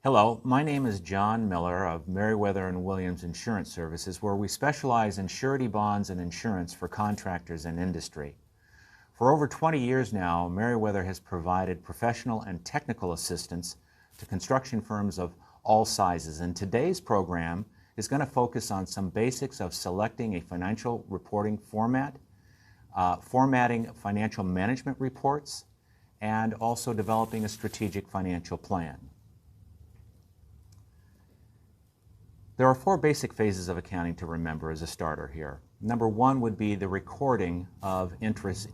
Hello, my name is John Miller of Merriwether and Williams Insurance Services, where we specialize in surety bonds and insurance for contractors and industry. For over 20 years now, Merriwether has provided professional and technical assistance to construction firms of all sizes, and today's program is going to focus on some basics of selecting a financial reporting format, formatting financial management reports, and also developing a strategic financial plan. There are four basic phases of accounting to remember as a starter here. Number one would be the recording of entries,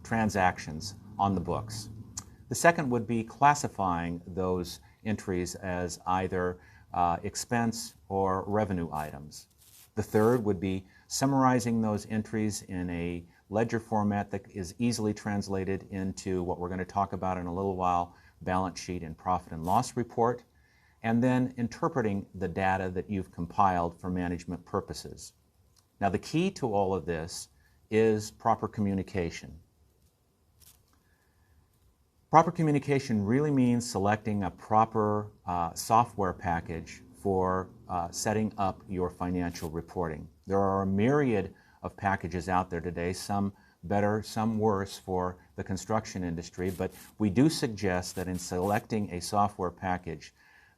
transactions on the books. The second would be classifying those entries as either expense or revenue items. The third would be summarizing those entries in a ledger format that is easily translated into what we're going to talk about in a little while, balance sheet and profit and loss report, and then interpreting the data that you've compiled for management purposes. Now, the key to all of this is proper communication. Proper communication really means selecting a proper software package for setting up your financial reporting. There are a myriad of packages out there today, some better, some worse for the construction industry, but we do suggest that in selecting a software package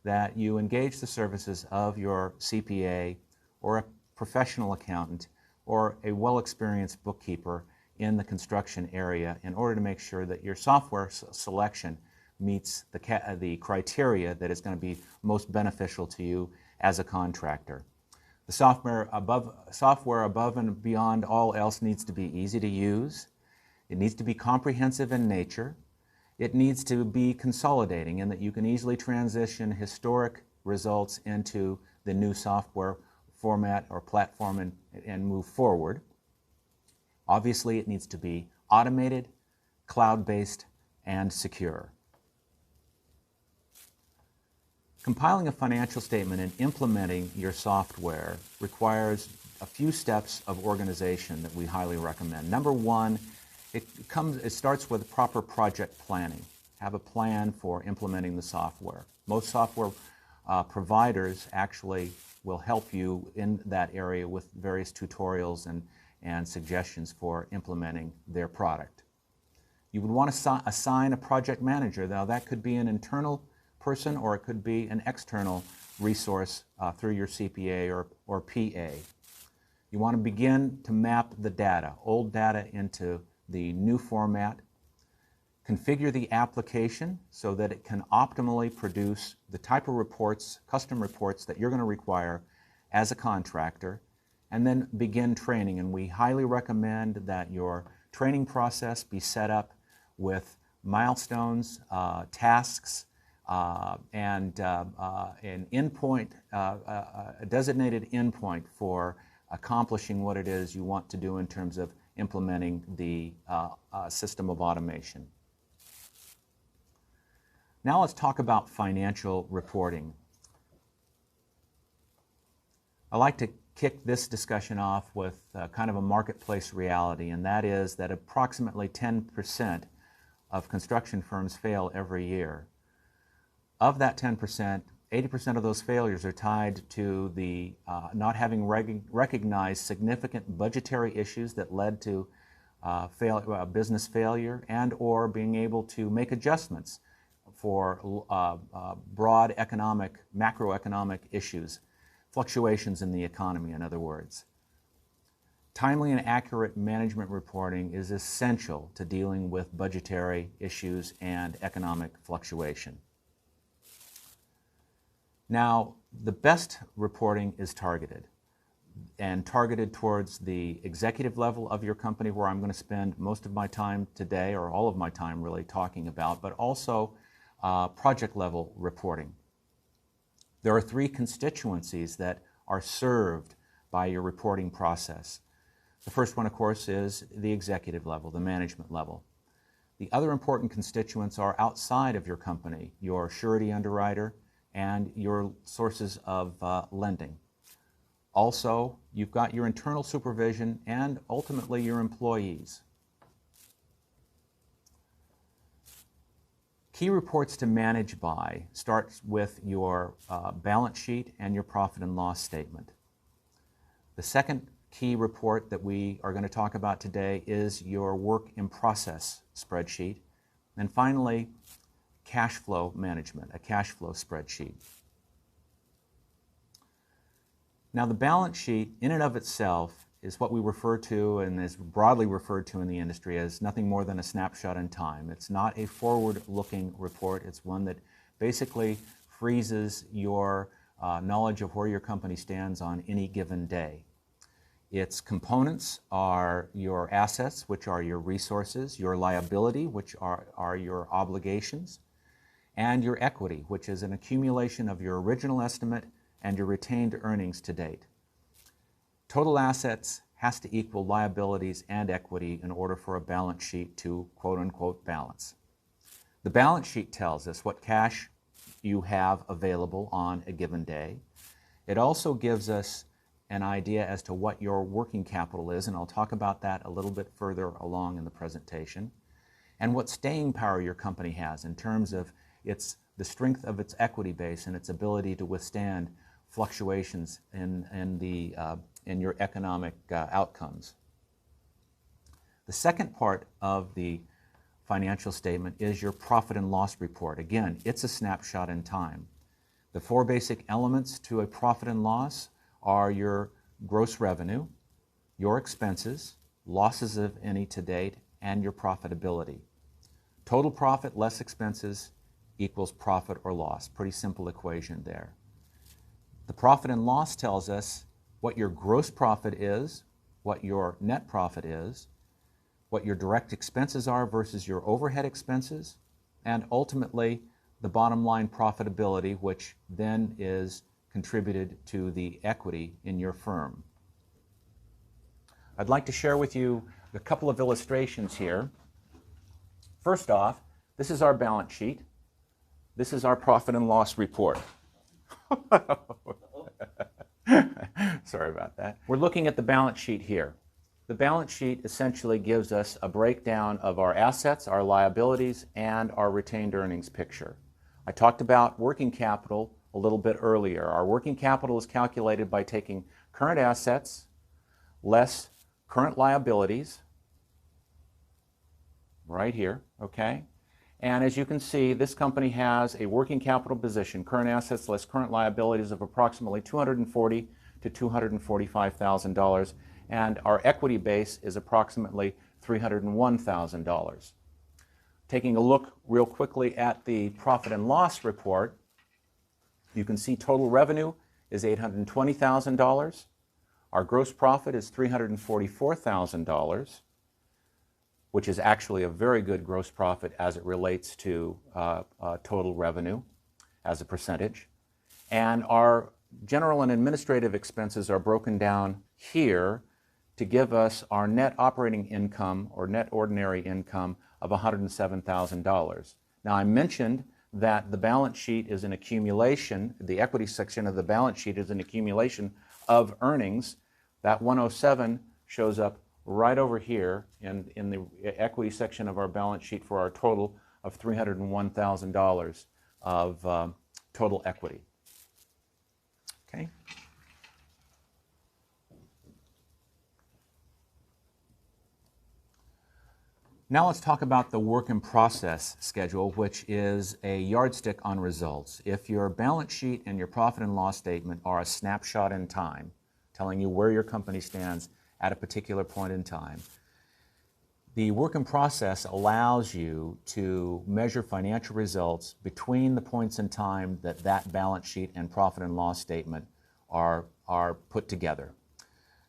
that you engage the services of your CPA or a professional accountant or a well-experienced bookkeeper in the construction area in order to make sure that your software selection meets the criteria that is going to be most beneficial to you as a contractor. The software above and beyond all else needs to be easy to use. It needs to be comprehensive in nature. It needs to be consolidating in that you can easily transition historic results into the new software format or platform and move forward. Obviously, it needs to be automated, cloud-based, and secure. Compiling a financial statement and implementing your software requires a few steps of organization that we highly recommend. Number one, it starts with proper project planning. Have a plan for implementing the software. Most software providers actually will help you in that area with various tutorials and suggestions for implementing their product. You would want to assign a project manager. Now, that could be an internal person or it could be an external resource through your CPA or PA. You want to begin to map the data, old data into the new format, configure the application so that it can optimally produce the type of reports, custom reports that you're going to require as a contractor, and then begin training. And we highly recommend that your training process be set up with milestones, tasks, and an endpoint, a designated endpoint for accomplishing what it is you want to do in terms of implementing the system of automation. Now let's talk about financial reporting. I like to kick this discussion off with kind of a marketplace reality, and that is that approximately 10% of construction firms fail every year. Of that 10%, 80% of those failures are tied to the not having recognized significant budgetary issues that led to business failure and or being able to make adjustments for broad macroeconomic issues, fluctuations in the economy, in other words. Timely and accurate management reporting is essential to dealing with budgetary issues and economic fluctuation. Now, the best reporting is targeted towards the executive level of your company, where I'm going to spend most of my time today, or all of my time really, talking about, but also project level reporting. There are three constituencies that are served by your reporting process. The first one, of course, is the executive level, the management level. The other important constituents are outside of your company, your surety underwriter, and your sources of lending. Also, you've got your internal supervision and ultimately your employees. Key reports to manage by starts with your balance sheet and your profit and loss statement. The second key report that we are going to talk about today is your work in process spreadsheet. And finally, cash flow management, a cash flow spreadsheet. Now, the balance sheet in and of itself is what we refer to and is broadly referred to in the industry as nothing more than a snapshot in time. It's not a forward-looking report. It's one that basically freezes your knowledge of where your company stands on any given day. Its components are your assets, which are your resources, your liability, which are your obligations, and your equity, which is an accumulation of your original estimate and your retained earnings to date. Total assets has to equal liabilities and equity in order for a balance sheet to quote-unquote balance. The balance sheet tells us what cash you have available on a given day. It also gives us an idea as to what your working capital is, and I'll talk about that a little bit further along in the presentation, and what staying power your company has in terms of the strength of its equity base and its ability to withstand fluctuations in your economic outcomes. The second part of the financial statement is your profit and loss report. Again, it's a snapshot in time. The four basic elements to a profit and loss are your gross revenue, your expenses, losses of any to date, and your profitability. Total profit less expenses equals profit or loss. Pretty simple equation there. The profit and loss tells us what your gross profit is, what your net profit is, what your direct expenses are versus your overhead expenses, and ultimately the bottom line profitability, which then is contributed to the equity in your firm. I'd like to share with you a couple of illustrations here. First off, this is our balance sheet. This is our profit and loss report. Sorry about that. We're looking at the balance sheet here. The balance sheet essentially gives us a breakdown of our assets, our liabilities, and our retained earnings picture. I talked about working capital a little bit earlier. Our working capital is calculated by taking current assets less current liabilities, right here, okay? And as you can see, this company has a working capital position, current assets less current liabilities, of approximately $240,000 to $245,000, and our equity base is approximately $301,000. Taking a look real quickly at the profit and loss report, you can see total revenue is $820,000. Our gross profit is $344,000, which is actually a very good gross profit as it relates to total revenue as a percentage. And our general and administrative expenses are broken down here to give us our net operating income or net ordinary income of $107,000. Now, I mentioned that the balance sheet is an accumulation, the equity section of the balance sheet is an accumulation of earnings. That 107 shows up right over here in the equity section of our balance sheet for our total of $301,000 of total equity. Okay. Now let's talk about the work in process schedule, which is a yardstick on results. If your balance sheet and your profit and loss statement are a snapshot in time, telling you where your company stands at a particular point in time, the work in process allows you to measure financial results between the points in time that that balance sheet and profit and loss statement are put together.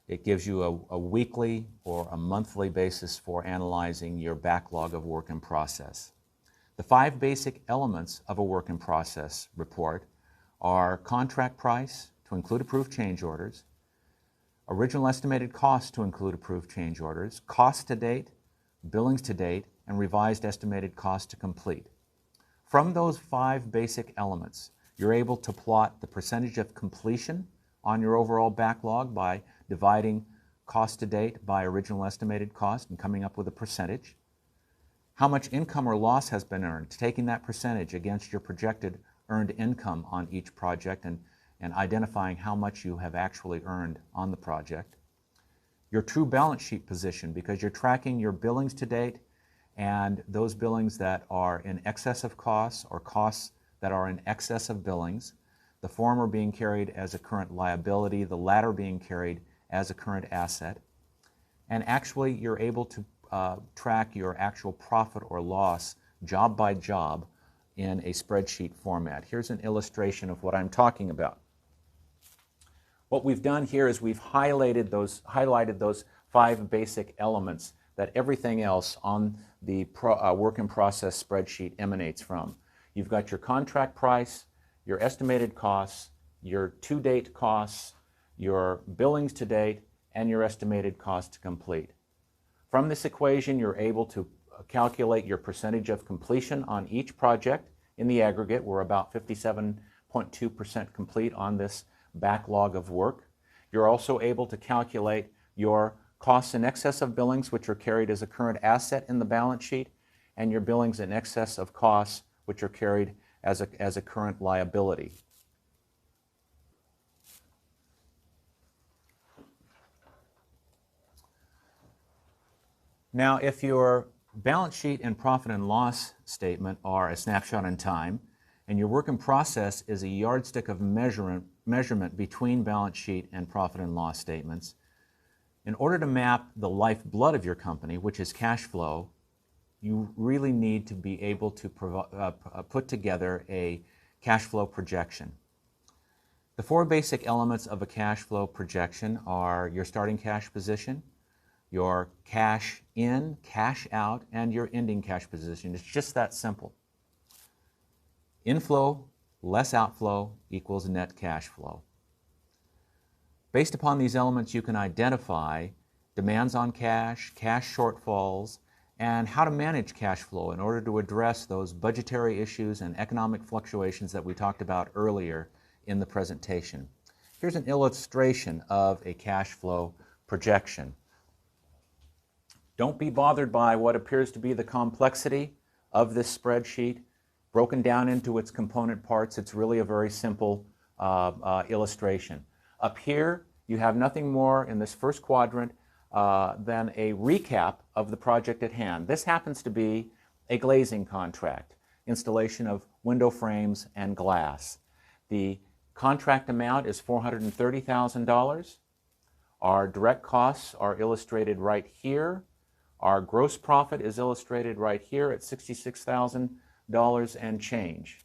It gives you a weekly or a monthly basis for analyzing your backlog of work in process. The 5 basic elements of a work in process report are contract price to include approved change orders, original estimated cost to include approved change orders, cost to date, billings to date, and revised estimated cost to complete. From those 5 basic elements, you're able to plot the percentage of completion on your overall backlog by dividing cost to date by original estimated cost and coming up with a percentage. how much income or loss has been earned, taking that percentage against your projected earned income on each project and identifying how much you have actually earned on the project. Your true balance sheet position, because you're tracking your billings to date and those billings that are in excess of costs or costs that are in excess of billings, the former being carried as a current liability, the latter being carried as a current asset. And actually you're able to track your actual profit or loss job by job in a spreadsheet format. Here's an illustration of what I'm talking about. What we've done here is we've highlighted those 5 basic elements that everything else on the work in process spreadsheet emanates from. You've got your contract price, your estimated costs, your to-date costs, your billings to date, and your estimated cost to complete. From this equation, you're able to calculate your percentage of completion on each project. In the aggregate, we're about 57.2% complete on this backlog of work. You're also able to calculate your costs in excess of billings, which are carried as a current asset in the balance sheet, and your billings in excess of costs, which are carried as a current liability. Now, if your balance sheet and profit and loss statement are a snapshot in time, and your work in process is a yardstick of measurement between balance sheet and profit and loss statements, in order to map the lifeblood of your company, which is cash flow, you really need to be able to put together a cash flow projection. The 4 basic elements of a cash flow projection are your starting cash position, your cash in, cash out, and your ending cash position. It's just that simple. Inflow less outflow equals net cash flow. Based upon these elements, you can identify demands on cash, cash shortfalls, and how to manage cash flow in order to address those budgetary issues and economic fluctuations that we talked about earlier in the presentation. Here's an illustration of a cash flow projection. Don't be bothered by what appears to be the complexity of this spreadsheet. Broken down into its component parts, it's really a very simple illustration. Up here, you have nothing more in this first quadrant than a recap of the project at hand. This happens to be a glazing contract, installation of window frames and glass. The contract amount is $430,000. Our direct costs are illustrated right here. Our gross profit is illustrated right here at $66,000 and change.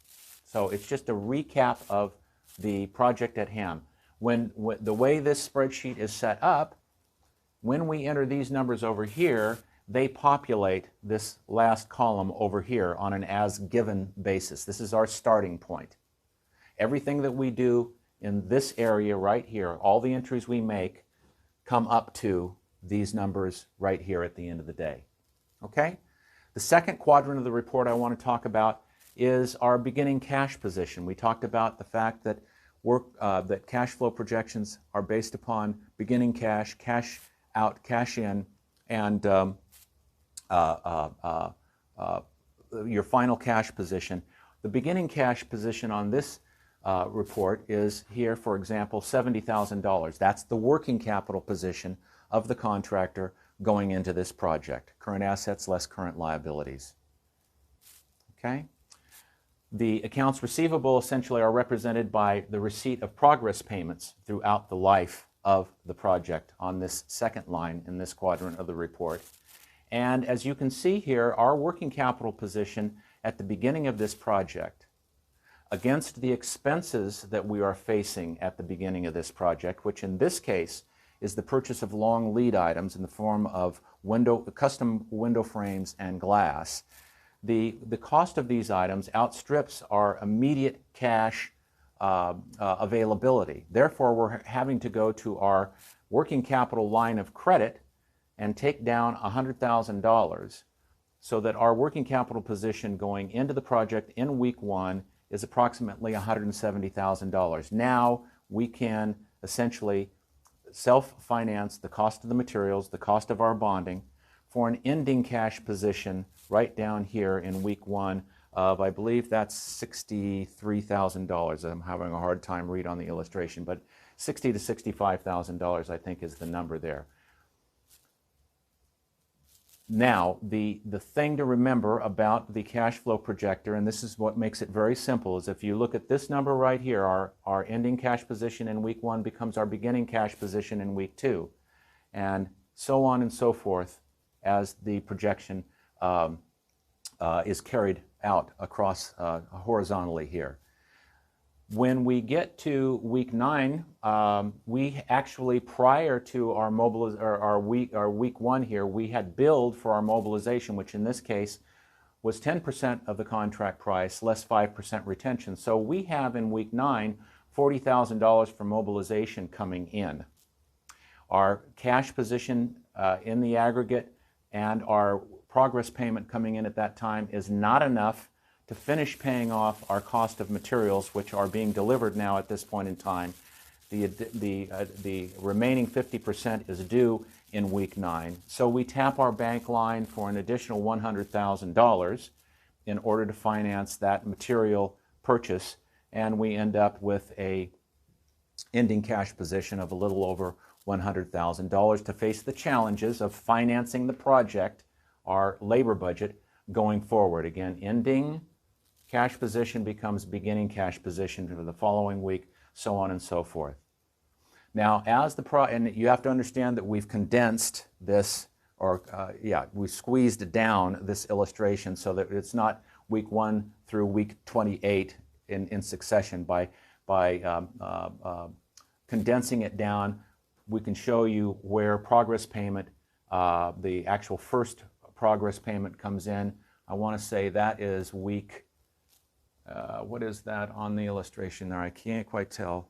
So it's just a recap of the project at hand. When the way this spreadsheet is set up, when we enter these numbers over here, they populate this last column over here on an as-given basis. This is our starting point. Everything that we do in this area right here, all the entries we make, come up to these numbers right here at the end of the day. Okay? The second quadrant of the report I want to talk about is our beginning cash position. We talked about the fact that that cash flow projections are based upon beginning cash, cash out, cash in, and your final cash position. The beginning cash position on this report is here, for example, $70,000. That's the working capital position of the contractor going into this project. Current assets less current liabilities. Okay? The accounts receivable essentially are represented by the receipt of progress payments throughout the life of the project on this second line in this quadrant of the report. And as you can see here, our working capital position at the beginning of this project against the expenses that we are facing at the beginning of this project, which in this case is the purchase of long lead items in the form of custom window frames and glass. The cost of these items outstrips our immediate cash availability. Therefore, we're having to go to our working capital line of credit and take down $100,000 so that our working capital position going into the project in week 1 is approximately $170,000. Now we can essentially self-finance the cost of the materials, the cost of our bonding for an ending cash position right down here in week 1 of, I believe that's $63,000. I'm having a hard time reading on the illustration, but $60,000 to $65,000 I think is the number there. Now, the thing to remember about the cash flow projector, and this is what makes it very simple, is if you look at this number right here, our ending cash position in week 1 becomes our beginning cash position in week 2, and so on and so forth as the projection is carried out across horizontally here. When we get to week 9, we actually, prior to our week 1 here, we had billed for our mobilization, which in this case was 10% of the contract price less 5% retention. So we have in week 9 $40,000 for mobilization coming in. Our cash position in the aggregate and our progress payment coming in at that time is not enough to finish paying off our cost of materials, which are being delivered now at this point in time. The remaining 50% is due in week 9. So we tap our bank line for an additional $100,000 in order to finance that material purchase, and we end up with a ending cash position of a little over $100,000 to face the challenges of financing the project, our labor budget, going forward. Again, ending cash position becomes beginning cash position for the following week, so on and so forth. Now, and you have to understand that we've condensed this, we squeezed down this illustration so that it's not week 1 through week 28 in succession. By condensing it down, we can show you where progress payment, the actual first progress payment comes in. I want to say that is week, what is that on the illustration there? I can't quite tell.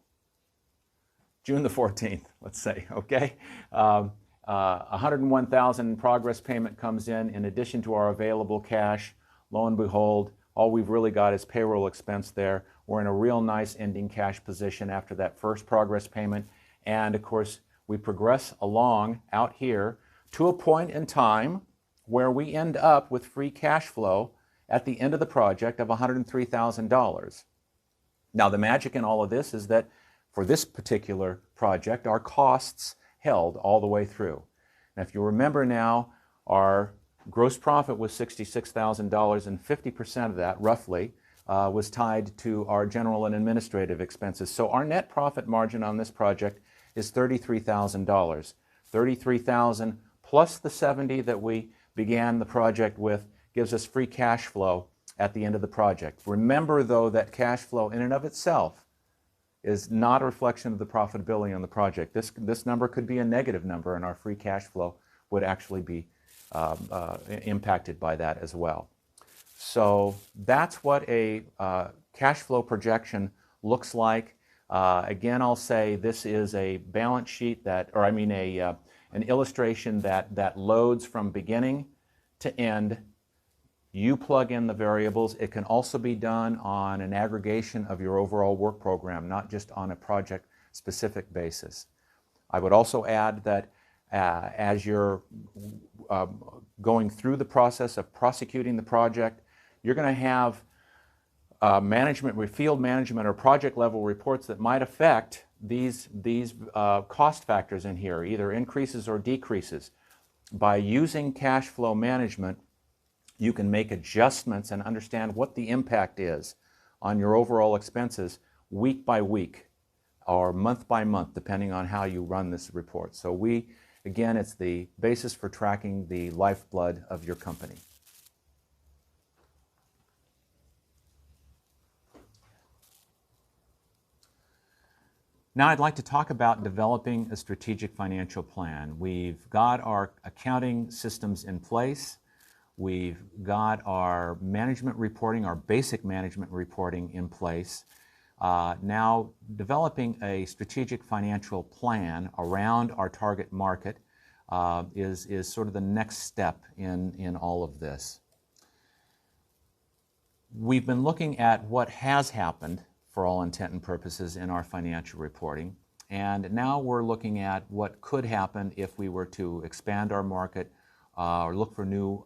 June the 14th, let's say, okay? 101,000 progress payment comes in addition to our available cash. Lo and behold, all we've really got is payroll expense there. We're in a real nice ending cash position after that first progress payment. And of course, we progress along out here to a point in time where we end up with free cash flow at the end of the project of $103,000. Now, the magic in all of this is that for this particular project, our costs held all the way through. Now, if you remember now, our gross profit was $66,000, and 50% of that, roughly, was tied to our general and administrative expenses. So our net profit margin on this project is $33,000. $33,000 plus the $70,000 that we began the project with gives us free cash flow at the end of the project. Remember, though, that cash flow in and of itself is not a reflection of the profitability on the project. This number could be a negative number, and our free cash flow would actually be impacted by that as well. So that's what a cash flow projection looks like. Again, I'll say this is a balance sheet an illustration that loads from beginning to end. You plug in the variables. It can also be done on an aggregation of your overall work program, not just on a project-specific basis. I would also add that as you're going through the process of prosecuting the project, you're going to have field management or project level reports that might affect these cost factors in here, either increases or decreases. By using cash flow management, you can make adjustments and understand what the impact is on your overall expenses week by week or month by month, depending on how you run this report. So again, it's the basis for tracking the lifeblood of your company. Now I'd like to talk about developing a strategic financial plan. We've got our accounting systems in place. We've got our management reporting, our basic management reporting in place. Now, developing a strategic financial plan around our target market is sort of the next step in all of this. We've been looking at what has happened for all intent and purposes in our financial reporting, and now we're looking at what could happen if we were to expand our market or look for new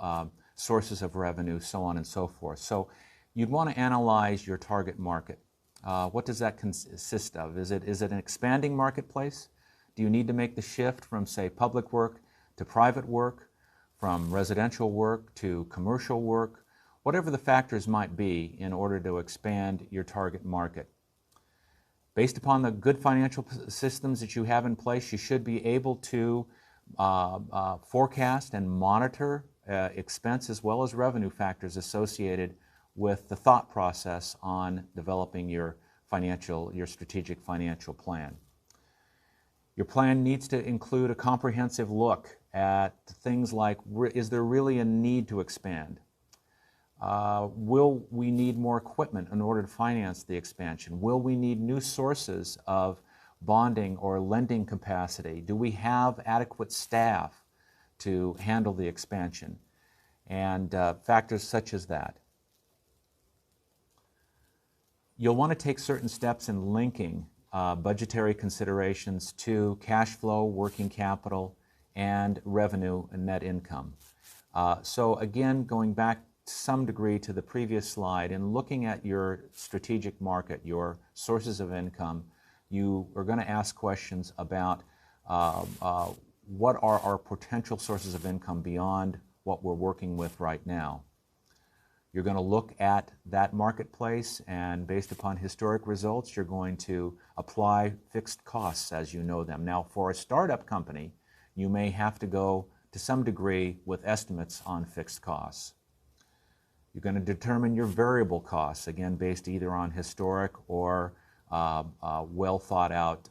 sources of revenue, so on and so forth. So you'd want to analyze your target market. What does that consist of? Is it an expanding marketplace? Do you need to make the shift from, say, public work to private work, from residential work to commercial work? Whatever the factors might be in order to expand your target market. Based upon the good financial systems that you have in place, you should be able to forecast and monitor expense as well as revenue factors associated with the thought process on developing your strategic financial plan. Your plan needs to include a comprehensive look at things like, is there really a need to expand? Will we need more equipment in order to finance the expansion? Will we need new sources of bonding or lending capacity? Do we have adequate staff to handle the expansion? And factors such as that. You'll want to take certain steps in linking budgetary considerations to cash flow, working capital, and revenue and net income. So again, going back to some degree to the previous slide, and looking at your strategic market, your sources of income, you are going to ask questions about what are our potential sources of income beyond what we're working with right now. You're going to look at that marketplace, and based upon historic results, you're going to apply fixed costs as you know them. Now, for a startup company, you may have to go to some degree with estimates on fixed costs. You're going to determine your variable costs, again, based either on historic or well thought out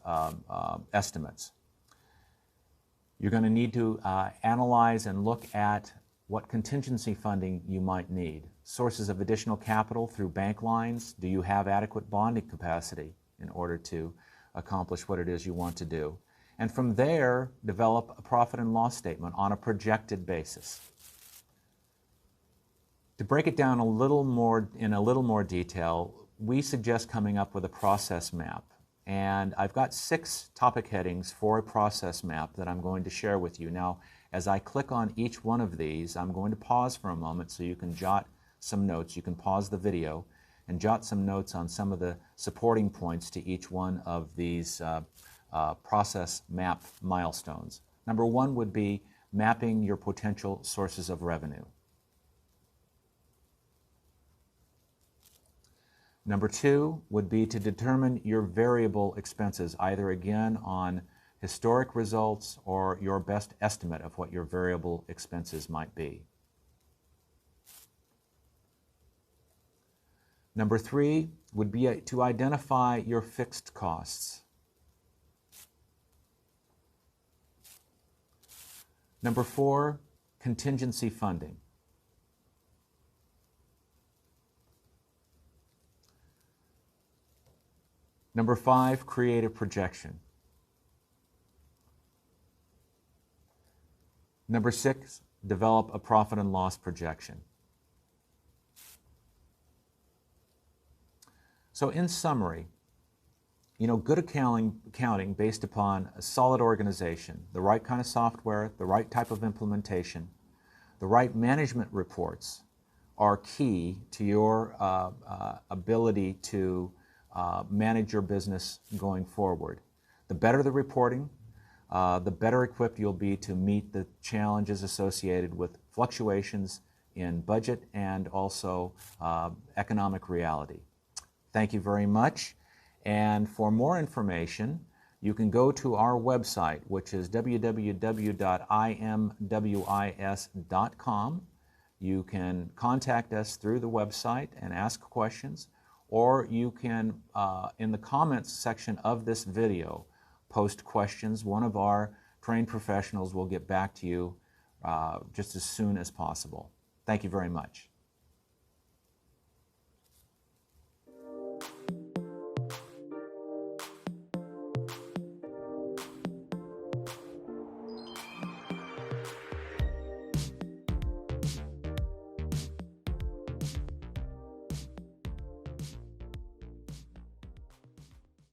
estimates. You're going to need to analyze and look at what contingency funding you might need. Sources of additional capital through bank lines. Do you have adequate bonding capacity in order to accomplish what it is you want to do? And from there, develop a profit and loss statement on a projected basis. To break it down in a little more detail, we suggest coming up with a process map. And I've got 6 topic headings for a process map that I'm going to share with you. Now, as I click on each one of these, I'm going to pause for a moment so you can jot some notes. You can pause the video and jot some notes on some of the supporting points to each one of these process map milestones. Number 1 would be mapping your potential sources of revenue. Number 2 would be to determine your variable expenses, either again on historic results or your best estimate of what your variable expenses might be. Number 3 would be to identify your fixed costs. Number 4, contingency funding. Number 5, create a projection. Number 6, develop a profit and loss projection. So in summary, good accounting based upon a solid organization, the right kind of software, the right type of implementation, the right management reports are key to your ability to manage your business going forward. The better the reporting, the better equipped you'll be to meet the challenges associated with fluctuations in budget and also economic reality. Thank you very much. And for more information, you can go to our website, which is www.imwis.com. You can contact us through the website and ask questions, or you can, in the comments section of this video, post questions. One of our trained professionals will get back to you just as soon as possible. Thank you very much.